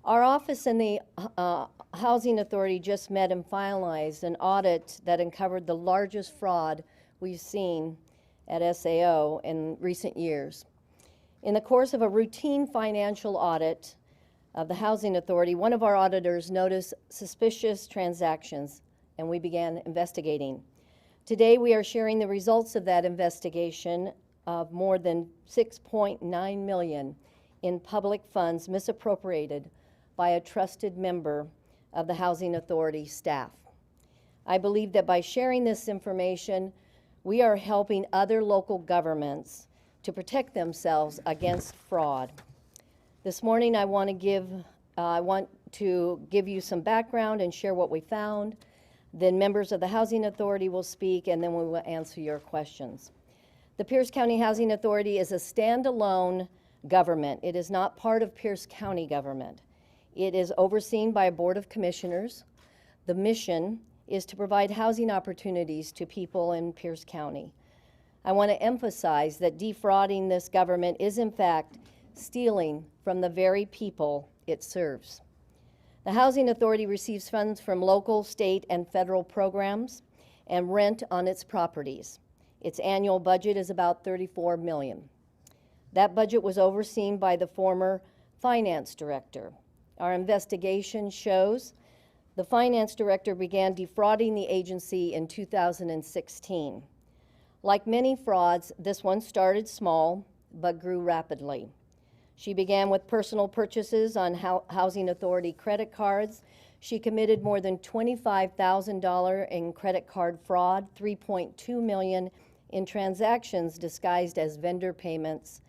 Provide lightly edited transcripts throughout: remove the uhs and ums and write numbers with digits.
Our office and the Housing Authority just met and finalized an audit that uncovered the largest fraud we've seen at SAO in recent years. In the course of a routine financial audit of the Housing Authority, one of our auditors noticed suspicious transactions, and we began investigating. Today, we are sharing the results of that investigation of more than $6.9 million in public funds misappropriated by a trusted member of the Housing Authority staff. I believe that by sharing this information, we are helping other local governments to protect themselves against fraud. This morning, I want to give you some background and share what we found. Then members of the Housing Authority will speak, and then we will answer your questions. The Pierce County Housing Authority is a standalone government. It is not part of Pierce County government. It is overseen by a board of commissioners. The mission is to provide housing opportunities to people in Pierce County. I want to emphasize that defrauding this government is in fact stealing from the very people it serves. The Housing Authority receives funds from local, state, and federal programs and rent on its properties. Its annual budget is about $34 million. That budget was overseen by the former finance director. Our investigation shows the finance director began defrauding the agency in 2016. Like many frauds, this one started small but grew rapidly. She began with personal purchases on Housing Authority credit cards. She committed more than $25,000 in credit card fraud, $3.2 million in transactions disguised as vendor payments,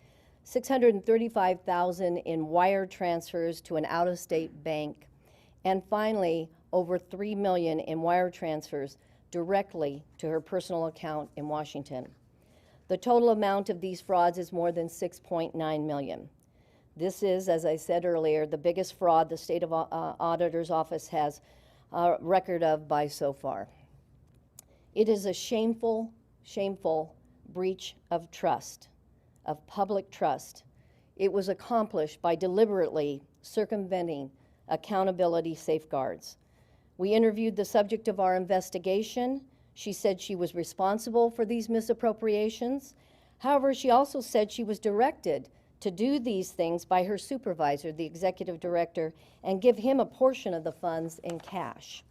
$635,000 in wire transfers to an out-of-state bank, and finally, over $3 million in wire transfers directly to her personal account in Washington. The total amount of these frauds is more than $6.9 million. This is, as I said earlier, the biggest fraud the State Auditor's Office has a record of by so far. It is a shameful, shameful breach of trust, of public trust. It was accomplished by deliberately circumventing accountability safeguards. We interviewed the subject of our investigation. She said she was responsible for these misappropriations. However, she also said she was directed to do these things by her supervisor, the executive director, and give him a portion of the funds in cash.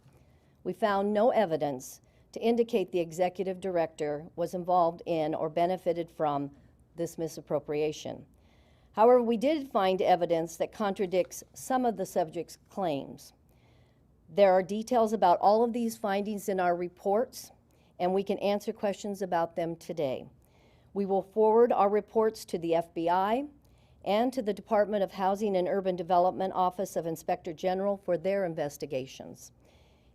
We found no evidence to indicate the executive director was involved in or benefited from this misappropriation. However, we did find evidence that contradicts some of the subject's claims. There are details about all of these findings in our reports, and we can answer questions about them today. We will forward our reports to the FBI and to the Department of Housing and Urban Development Office of Inspector General for their investigations.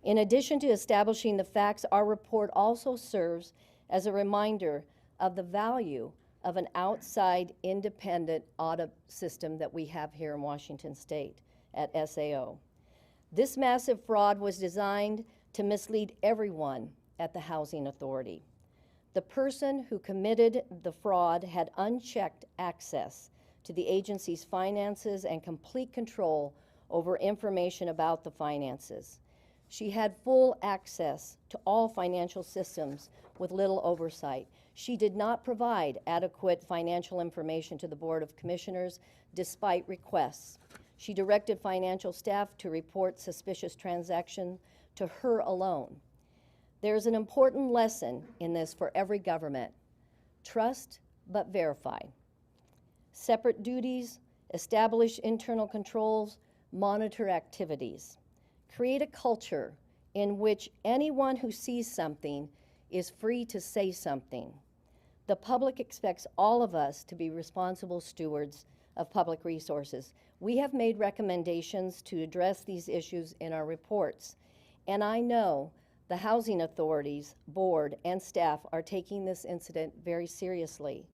In addition to establishing the facts, our report also serves as a reminder of the value of an outside independent audit system that we have here in Washington State at SAO. This massive fraud was designed to mislead everyone at the Housing Authority. The person who committed the fraud had unchecked access to the agency's finances and complete control over information about the finances. She had full access to all financial systems with little oversight. She did not provide adequate financial information to the Board of Commissioners despite requests. She directed financial staff to report suspicious transactions to her alone. There's an important lesson in this for every government. Trust but verify. Separate duties, establish internal controls, monitor activities. Create a culture in which anyone who sees something is free to say something. The public expects all of us to be responsible stewards of public resources. We have made recommendations to address these issues in our reports, and I know the Housing Authority's board and staff are taking this incident very seriously.